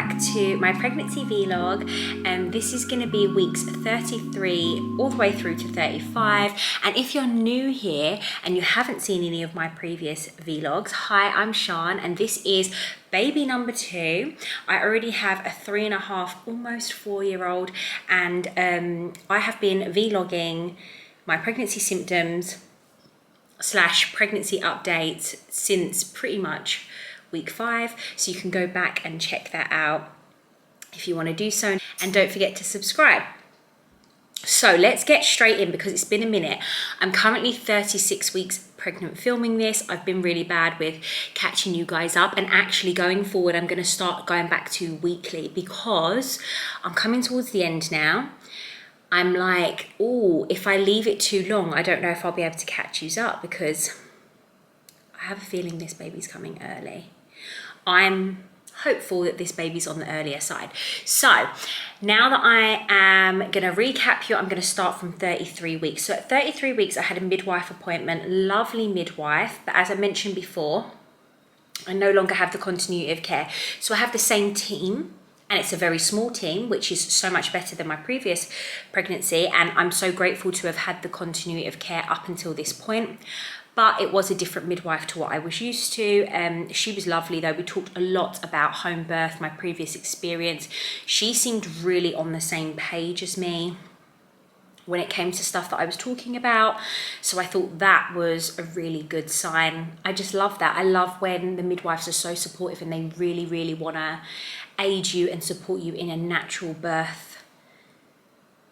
back to my pregnancy vlog, and this is going to be weeks 33 all the way through to 35. And if you're new here and you haven't seen any of my previous vlogs, hi, I'm Sean and this is baby number 2. I already have a 3.5, almost 4-year-old, and I have been vlogging my pregnancy symptoms / pregnancy updates since pretty much week 5, so you can go back and check that out if you want to do so, and don't forget to subscribe. So let's get straight in because it's been a minute. I'm currently 36 weeks pregnant filming this. I've been really bad with catching you guys up, and actually going forward I'm going to start going back to weekly because I'm coming towards the end now. I'm like, oh, if I leave it too long, I don't know if I'll be able to catch you up because I have a feeling this baby's coming early. I'm hopeful that this baby's on the earlier side. So now that I am going to recap you, I'm going to start from 33 weeks. So at 33 weeks, I had a midwife appointment, lovely midwife. But as I mentioned before, I no longer have the continuity of care. So I have the same team, and it's a very small team, which is so much better than my previous pregnancy. And I'm so grateful to have had the continuity of care up until this point. But it was a different midwife to what I was used to. She was lovely though. We talked a lot about home birth, my previous experience. She seemed really on the same page as me when it came to stuff that I was talking about. So I thought that was a really good sign. I just love that. I love when the midwives are so supportive and they really, really want to aid you and support you in a natural birth,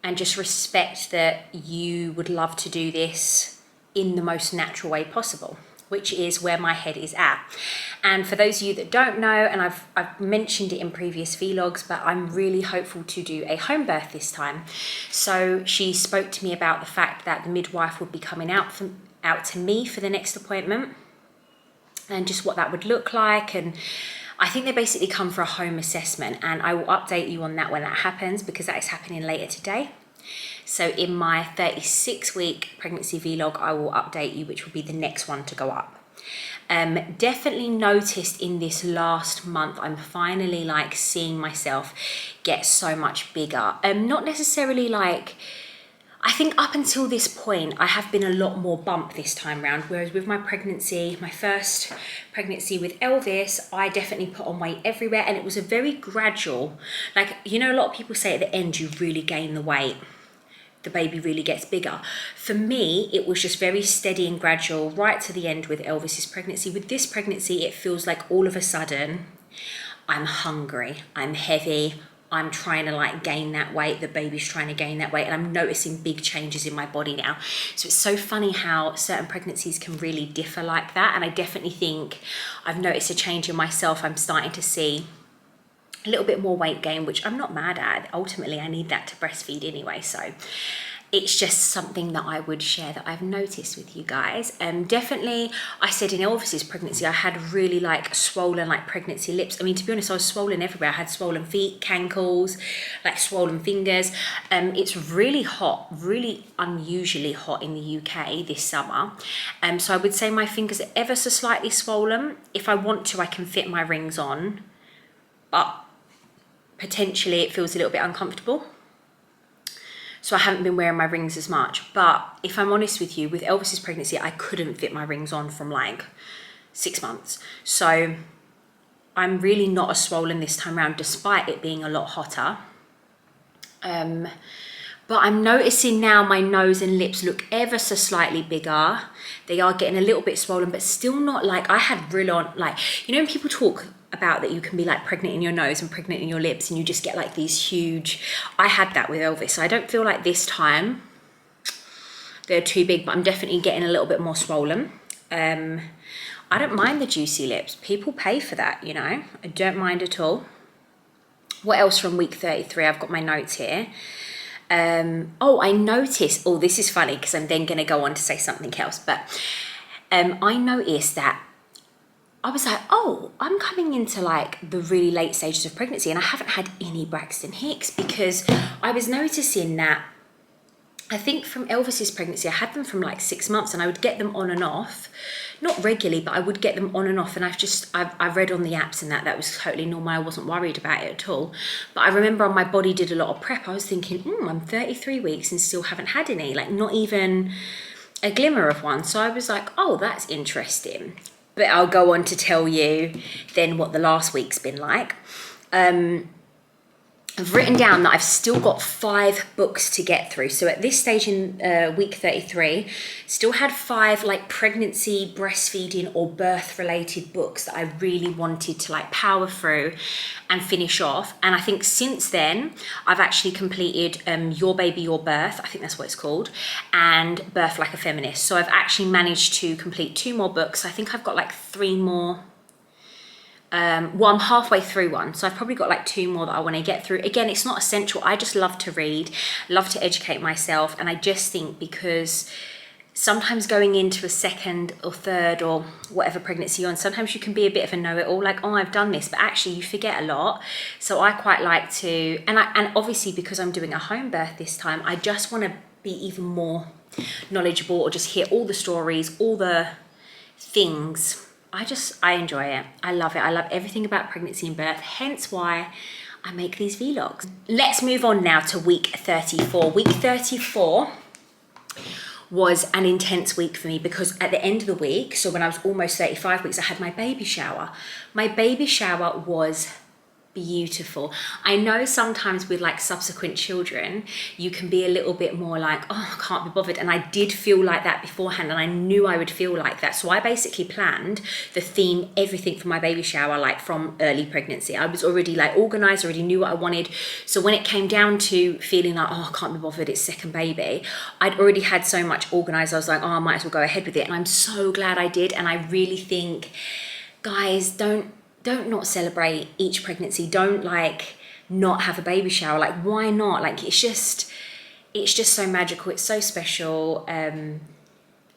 and just respect that you would love to do this in the most natural way possible, which is where my head is at. And for those of you that don't know, and I've mentioned it in previous vlogs, but I'm really hopeful to do a home birth this time. So she spoke to me about the fact that the midwife would be coming out to me for the next appointment, and just what that would look like. And I think they basically come for a home assessment, and I will update you on that when that happens because that is happening later today. So in my 36-week pregnancy vlog, I will update you, which will be the next one to go up. Definitely noticed in this last month, I'm finally like seeing myself get so much bigger. Not necessarily like, I think up until this point, I have been a lot more bump this time round. Whereas with my pregnancy, my first pregnancy with Elvis, I definitely put on weight everywhere. And it was a very gradual, like, you know, a lot of people say at the end, you really gain the weight. The baby really gets bigger. For me, it was just very steady and gradual right to the end with Elvis's pregnancy. With this pregnancy, it feels like all of a sudden, I'm hungry, I'm heavy, I'm trying to like gain that weight, the baby's trying to gain that weight, and I'm noticing big changes in my body now. So it's so funny how certain pregnancies can really differ like that. And I definitely think I've noticed a change in myself. I'm starting to see a little bit more weight gain, which I'm not mad at. Ultimately, I need that to breastfeed anyway. So it's just something that I would share that I've noticed with you guys. Definitely, I said in Elvis's pregnancy, I had really like swollen like pregnancy lips. I mean, to be honest, I was swollen everywhere. I had swollen feet, cankles, like swollen fingers. It's really hot, really unusually hot in the UK this summer. So I would say my fingers are ever so slightly swollen. If I want to, I can fit my rings on, but potentially it feels a little bit uncomfortable. So I haven't been wearing my rings as much. But if I'm honest with you, with Elvis's pregnancy, I couldn't fit my rings on from like 6 months. So I'm really not as swollen this time around, despite it being a lot hotter. But I'm noticing now my nose and lips look ever so slightly bigger. They are getting a little bit swollen, but still not like I had real on, like, you know, when people talk about that you can be like pregnant in your nose and pregnant in your lips and you just get like these huge, I had that with Elvis. So I don't feel like this time they're too big, but I'm definitely getting a little bit more swollen. I don't mind the juicy lips. People pay for that, you know. I don't mind at all. What else from week 33? I've got my notes here. I noticed, this is funny because I'm then going to go on to say something else, but I noticed that I was like, oh, I'm coming into like the really late stages of pregnancy and I haven't had any Braxton Hicks, because I was noticing that I think from Elvis's pregnancy, I had them from like 6 months and I would get them on and off not regularly, but I would get them on and off. And I've read on the apps and that was totally normal. I wasn't worried about it at all. But I remember my body did a lot of prep. I was thinking, I'm 33 weeks and still haven't had any, like not even a glimmer of one. So I was like, oh, that's interesting. But I'll go on to tell you then what the last week's been like. I've written down that I've still got 5 books to get through. So at this stage in week 33, still had 5 like pregnancy, breastfeeding or birth related books that I really wanted to like power through and finish off. And I think since then, I've actually completed Your Baby, Your Birth, I think that's what it's called, and Birth Like a Feminist. So I've actually managed to complete 2 more books. I think I've got like 3 more. Well, I'm halfway through one, so I've probably got like 2 more that I want to get through. Again, it's not essential. I just love to read, love to educate myself, and I just think because sometimes going into a 2nd or 3rd or whatever pregnancy you're on, sometimes you can be a bit of a know-it-all, like, oh, I've done this, but actually you forget a lot. So I quite like to, and obviously because I'm doing a home birth this time, I just want to be even more knowledgeable or just hear all the stories, all the things. I enjoy it. I love it. I love everything about pregnancy and birth, hence why I make these vlogs. Let's move on now to week 34. Week 34 was an intense week for me because at the end of the week, so when I was almost 35 weeks, I had my baby shower. My baby shower was beautiful. I know sometimes with like subsequent children, you can be a little bit more like, oh, I can't be bothered. And I did feel like that beforehand, and I knew I would feel like that. So I basically planned the theme, everything for my baby shower, like from early pregnancy. I was already like organized, already knew what I wanted. So when it came down to feeling like, oh, I can't be bothered, it's second baby, I'd already had so much organized. I was like, oh, I might as well go ahead with it. And I'm so glad I did. And I really think, guys, don't not celebrate each pregnancy. Don't like not have a baby shower. Like, why not? Like, it's just so magical. It's so special. And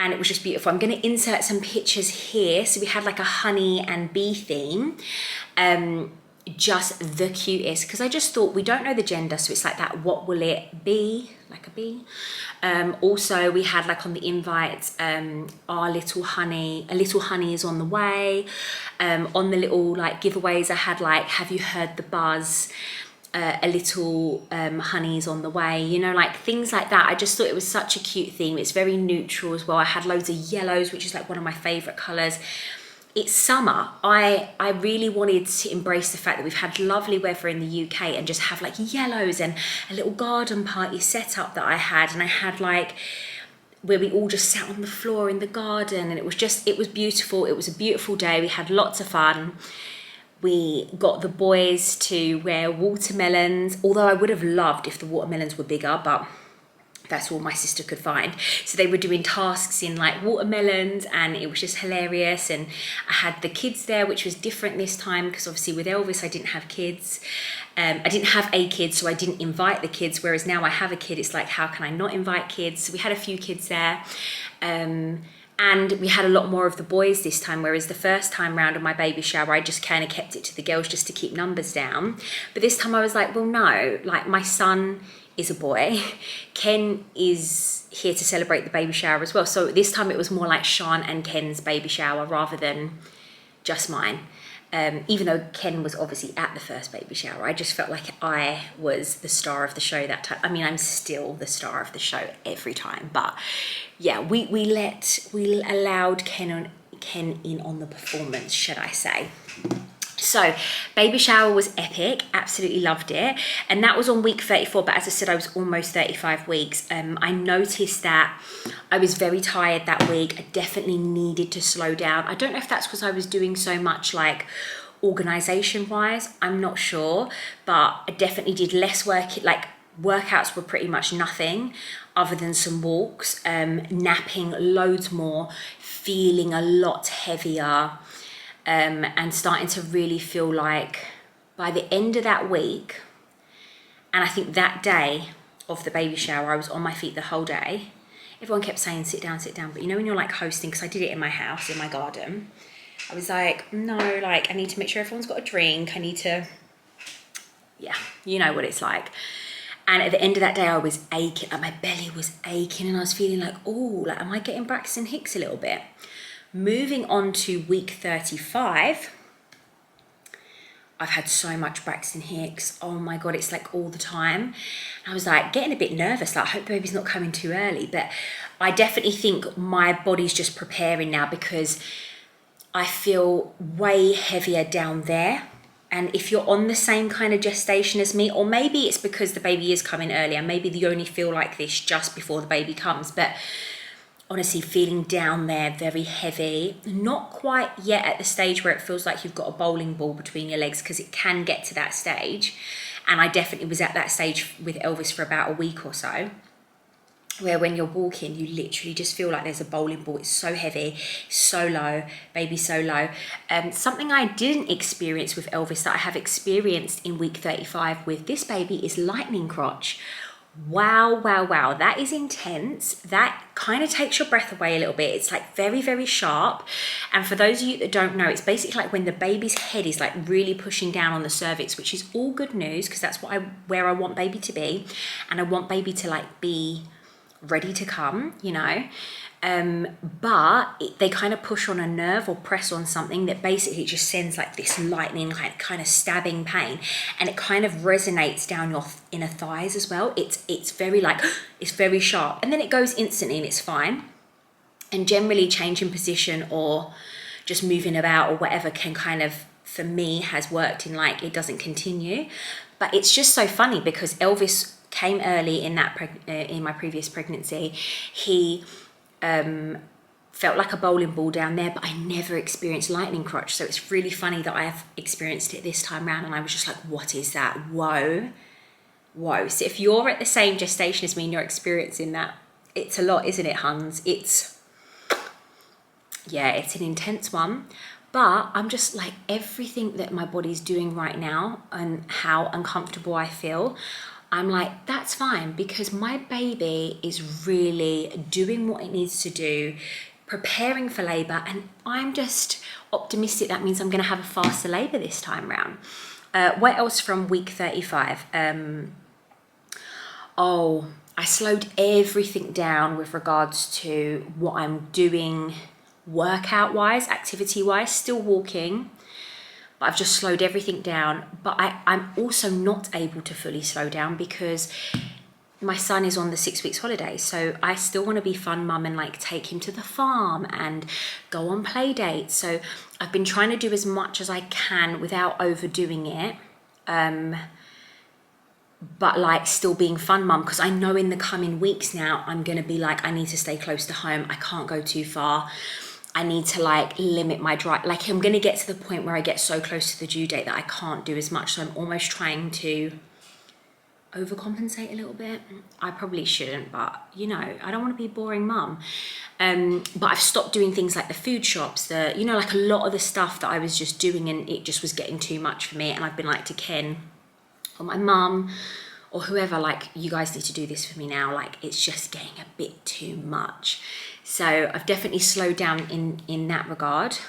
it was just beautiful. I'm going to insert some pictures here. So we had like a honey and bee theme. Just the cutest, because I just thought, we don't know the gender, so it's like that, what will it be, like a bee. Also we had like on the invites, a little honey is on the way. On the little like giveaways I had like, have you heard the buzz, a little honey is on the way, you know, like things like that. I just thought it was such a cute theme. It's very neutral as well. I had loads of yellows, which is like one of my favorite colors. It's summer. I really wanted to embrace the fact that we've had lovely weather in the UK and just have like yellows and a little garden party set up that I had. And I had like, where we all just sat on the floor in the garden, and it was beautiful. It was a beautiful day. We had lots of fun. We got the boys to wear watermelons, although I would have loved if the watermelons were bigger, but that's all my sister could find. So they were doing tasks in like watermelons, and it was just hilarious. And I had the kids there, which was different this time because obviously with Elvis I didn't have kids. I didn't have a kid, so I didn't invite the kids, whereas now I have a kid, it's like, how can I not invite kids? So we had a few kids there. And we had a lot more of the boys this time, whereas the first time round of my baby shower, I just kind of kept it to the girls just to keep numbers down. But this time I was like, well, no, like my son is a boy. Ken is here to celebrate the baby shower as well. So this time it was more like Sean and Ken's baby shower rather than just mine. Even though Ken was obviously at the first baby shower, I just felt like I was the star of the show that time. I mean, I'm still the star of the show every time, but yeah, we allowed Ken in on the performance, should I say. So baby shower was epic, absolutely loved it. And that was on week 34, but as I said, I was almost 35 weeks. I noticed that I was very tired that week. I definitely needed to slow down. I don't know if that's because I was doing so much like organization wise, I'm not sure, but I definitely did less work. Like workouts were pretty much nothing other than some walks, napping loads more, feeling a lot heavier. And starting to really feel like by the end of that week, and I think that day of the baby shower, I was on my feet the whole day. Everyone kept saying, sit down, but you know when you're like hosting, because I did it in my house, in my garden, I was like, no, like I need to make sure everyone's got a drink. I need to, yeah, you know what it's like. And at the end of that day, I was aching, like my belly was aching, and I was feeling like, oh, like am I getting Braxton Hicks a little bit? Moving on to week 35, I've had so much Braxton Hicks. Oh my God, it's like all the time. I was like getting a bit nervous, like I hope the baby's not coming too early. But I definitely think my body's just preparing now because I feel way heavier down there. And if you're on the same kind of gestation as me, or maybe it's because the baby is coming earlier, maybe you only feel like this just before the baby comes, but honestly feeling down there very heavy, not quite yet at the stage where it feels like you've got a bowling ball between your legs, because it can get to that stage, and I definitely was at that stage with Elvis for about a week or so, where when you're walking you literally just feel like there's a bowling ball. It's so heavy, so low, baby so low. Something I didn't experience with Elvis that I have experienced in week 35 with this baby is lightning crotch. Wow, wow, wow, that is intense. That kind of takes your breath away a little bit. It's like very, very sharp. And for those of you that don't know, it's basically like when the baby's head is like really pushing down on the cervix, which is all good news because that's where I want baby to be. And I want baby to like be ready to come, you know. But they kind of push on a nerve or press on something that basically just sends like this lightning kind of stabbing pain, and it kind of resonates down your inner thighs as well. It's very like, it's very sharp, and then it goes instantly and it's fine. And generally changing position or just moving about or whatever can kind of, for me, has worked in like it doesn't continue. But it's just so funny because Elvis came early in in my previous pregnancy. He felt like a bowling ball down there, but I never experienced lightning crotch. So it's really funny that I have experienced it this time around, and I was just like, what is that? Whoa. So if you're at the same gestation as me and you're experiencing that, it's a lot, isn't it, Huns? It's an intense one. But I'm just like, everything that my body's doing right now and how uncomfortable I feel, I'm like, that's fine, because my baby is really doing what it needs to do, preparing for labour, and I'm just optimistic that means I'm going to have a faster labour this time round. What else from week 35? I slowed everything down with regards to what I'm doing workout-wise, activity-wise, still walking. I've just slowed everything down, but I'm also not able to fully slow down because my son is on the 6 weeks holiday. So I still want to be fun mum and like take him to the farm and go on play dates. So I've been trying to do as much as I can without overdoing it. But like still being fun mum, because I know in the coming weeks now, I'm going to be like, I need to stay close to home. I can't go too far. I need to like limit my drive. Like I'm going to get to the point where I get so close to the due date that I can't do as much. So I'm almost trying to overcompensate a little bit. I probably shouldn't, but you know, I don't want to be a boring mum. But I've stopped doing things like the food shops, like a lot of the stuff that I was just doing, and it just was getting too much for me. And I've been like to Ken or my mum or whoever, like, you guys need to do this for me now. Like, it's just getting a bit too much. So I've definitely slowed down in that regard.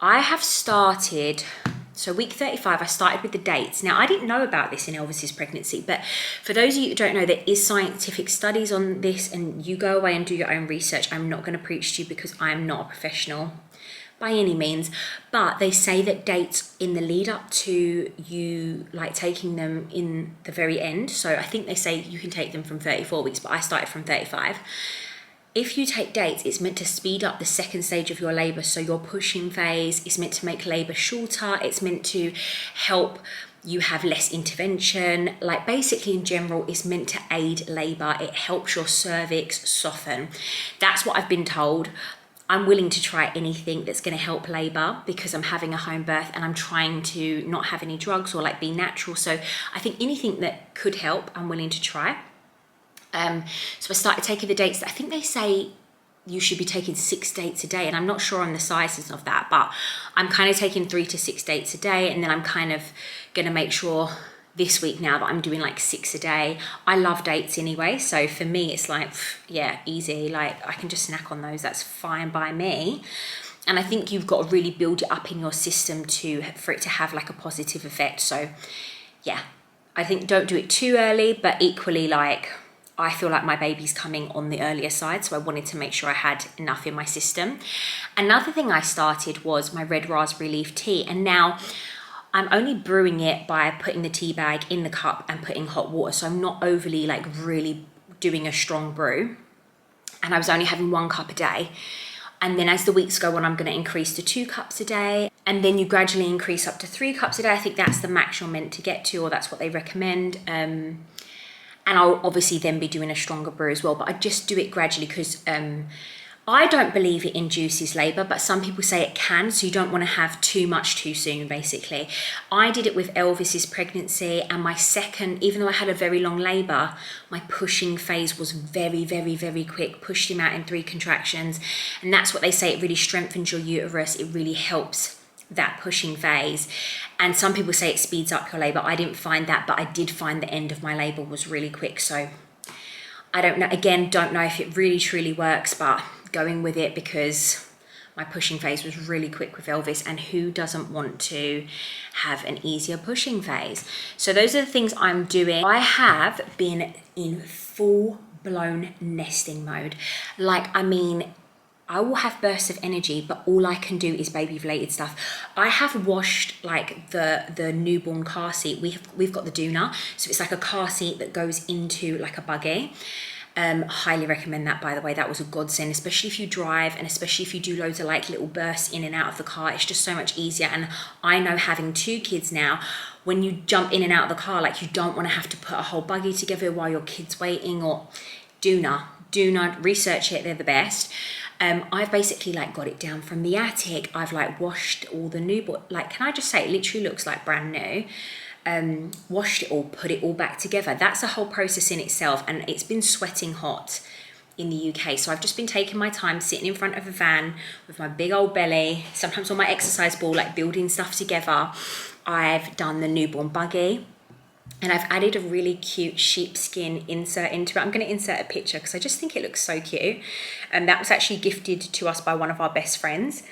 I have started, so week 35, I started with the dates. Now, I didn't know about this in Elvis's pregnancy, but for those of you who don't know, there is scientific studies on this, and you go away and do your own research. I'm not going to preach to you because I'm not a professional by any means, but they say that dates in the lead up to you like taking them in the very end. So I think they say you can take them from 34 weeks, but I started from 35. If you take dates, it's meant to speed up the second stage of your labour. So your pushing phase, it's meant to make labour shorter. It's meant to help you have less intervention. Like basically in general, it's meant to aid labour. It helps your cervix soften. That's what I've been told. I'm willing to try anything that's going to help labour because I'm having a home birth and I'm trying to not have any drugs or like be natural. So I think anything that could help, I'm willing to try. So I started taking the dates. I think they say you should be taking 6 dates a day, and I'm not sure on the sizes of that, but I'm kind of taking 3 to 6 dates a day, and then I'm kind of going to make sure this week now that I'm doing like 6 a day. I love dates anyway, so for me it's like, yeah, easy. Like I can just snack on those. That's fine by me. And I think you've got to really build it up in your system for it to have like a positive effect. So yeah, I think don't do it too early, but equally like I feel like my baby's coming on the earlier side, so I wanted to make sure I had enough in my system. Another thing I started was my red raspberry leaf tea, and now I'm only brewing it by putting the tea bag in the cup and putting hot water, so I'm not overly like really doing a strong brew. And I was only having 1 cup a day. And then as the weeks go on, I'm going to increase to 2 cups a day. And then you gradually increase up to 3 cups a day. I think that's the max you're meant to get to, or that's what they recommend. And I'll obviously then be doing a stronger brew as well. But I just do it gradually because I don't believe it induces labour, but some people say it can, so you don't want to have too much too soon, basically. I did it with Elvis's pregnancy, and my second, even though I had a very long labour, my pushing phase was very, very, very quick. Pushed him out in 3 contractions, and that's what they say, it really strengthens your uterus. It really helps that pushing phase. And some people say it speeds up your labour. I didn't find that, but I did find the end of my labour was really quick, so I don't know, again, don't know if it really truly works, but going with it because my pushing phase was really quick with Elvis, and who doesn't want to have an easier pushing phase? So those are the things I'm doing. I have been in full-blown nesting mode. Like, I mean, I will have bursts of energy, but all I can do is baby related stuff. I have washed like the newborn car seat. We've got the doona, so it's like a car seat that goes into like a buggy. Highly recommend that, by the way. That was a godsend, especially if you drive, and especially if you do loads of like little bursts in and out of the car. It's just so much easier. And I know, having 2 kids now, when you jump in and out of the car, like, you don't want to have to put a whole buggy together while your kid's waiting. Or doona, research it, they're the best. I've basically like got it down from the attic. I've like washed all the newborn, like, can I just say, it literally looks like brand new. Washed it all, put it all back together. That's a whole process in itself, and it's been sweating hot in the UK, so I've just been taking my time, sitting in front of a van with my big old belly, sometimes on my exercise ball, like building stuff together. I've done the newborn buggy, and I've added a really cute sheepskin insert into it. I'm going to insert a picture because I just think it looks so cute, and that was actually gifted to us by one of our best friends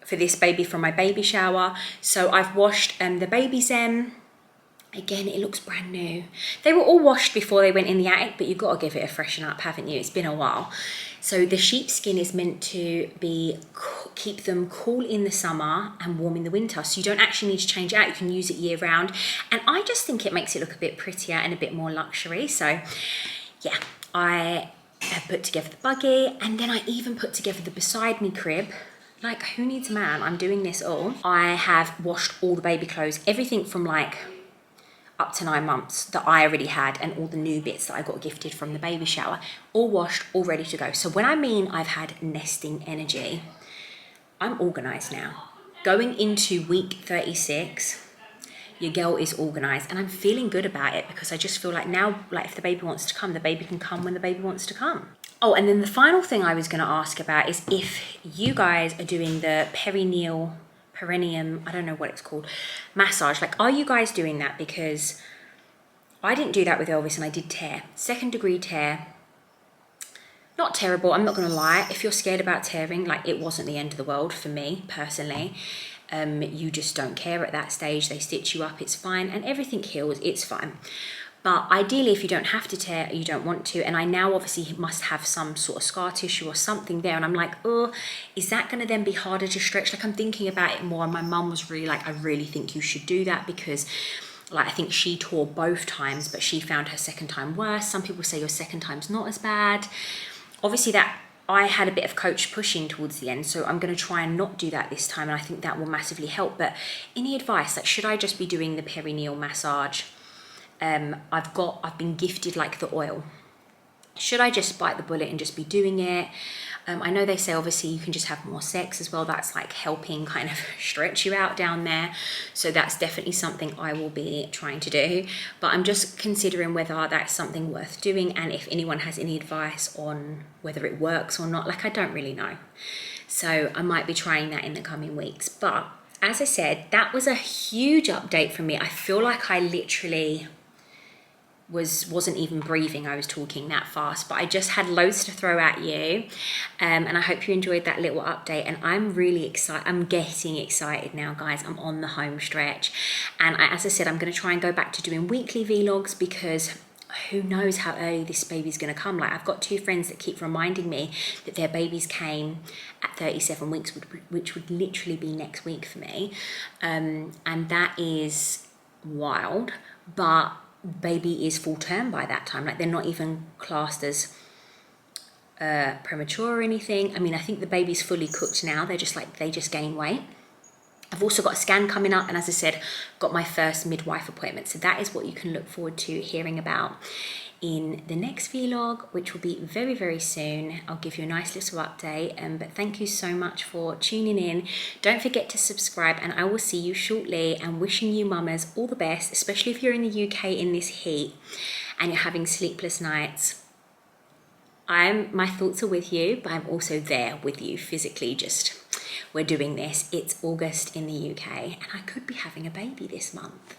for this baby from my baby shower. So I've washed the baby's again, it looks brand new. They were all washed before they went in the attic, but you've got to give it a freshen up, haven't you? It's been a while. So the sheepskin is meant to be keep them cool in the summer and warm in the winter. So you don't actually need to change it out. You can use it year round. And I just think it makes it look a bit prettier and a bit more luxury. So yeah, I have put together the buggy, and then I even put together the beside me crib. Like, who needs a man? I'm doing this all. I have washed all the baby clothes, everything from like up to 9 months that I already had, and all the new bits that I got gifted from the baby shower, all washed, all ready to go. So when I mean I've had nesting energy, I'm organised now. Going into week 36, your girl is organised, and I'm feeling good about it because I just feel like now, like, if the baby wants to come, the baby can come when the baby wants to come. Oh, and then the final thing I was going to ask about is if you guys are doing the perineum, I don't know what it's called, massage. Like, are you guys doing that? Because I didn't do that with Elvis, and I did tear. 2nd degree tear. Not terrible, I'm not going to lie. If you're scared about tearing, like, it wasn't the end of the world for me, personally. You just don't care at that stage. They stitch you up, it's fine, and everything heals, it's fine. But ideally, if you don't have to tear, you don't want to. And I now obviously must have some sort of scar tissue or something there. And I'm like, oh, is that going to then be harder to stretch? Like, I'm thinking about it more. And my mum was really like, I really think you should do that, because like, I think she tore both times, but she found her 2nd time worse. Some people say your 2nd time's not as bad. Obviously, that I had a bit of coach pushing towards the end, so I'm going to try and not do that this time. And I think that will massively help. But any advice, like, should I just be doing the perineal massage? I've been gifted like the oil. Should I just bite the bullet and just be doing it? I know they say obviously you can just have more sex as well. That's like helping kind of stretch you out down there. So that's definitely something I will be trying to do. But I'm just considering whether that's something worth doing, and if anyone has any advice on whether it works or not. Like, I don't really know. So I might be trying that in the coming weeks. But as I said, that was a huge update for me. I feel like I literally wasn't even breathing. I was talking that fast, but I just had loads to throw at you, and I hope you enjoyed that little update. And I'm really excited. I'm getting excited now, guys. I'm on the home stretch, and as I said, I'm going to try and go back to doing weekly vlogs, because who knows how early this baby's going to come. Like, I've got 2 friends that keep reminding me that their babies came at 37 weeks, which would literally be next week for me. And that is wild, but baby is full term by that time. Like, they're not even classed as premature or anything. I mean, I think the baby's fully cooked now. They just gain weight. I've also got a scan coming up, and as I said, got my first midwife appointment. So that is what you can look forward to hearing about in the next vlog, which will be very, very soon. I'll give you a nice little update, but thank you so much for tuning in. Don't forget to subscribe, and I will see you shortly, and wishing you mamas all the best, especially if you're in the UK in this heat and you're having sleepless nights. My thoughts are with you, but I'm also there with you physically. We're doing this. It's August in the UK, and I could be having a baby this month.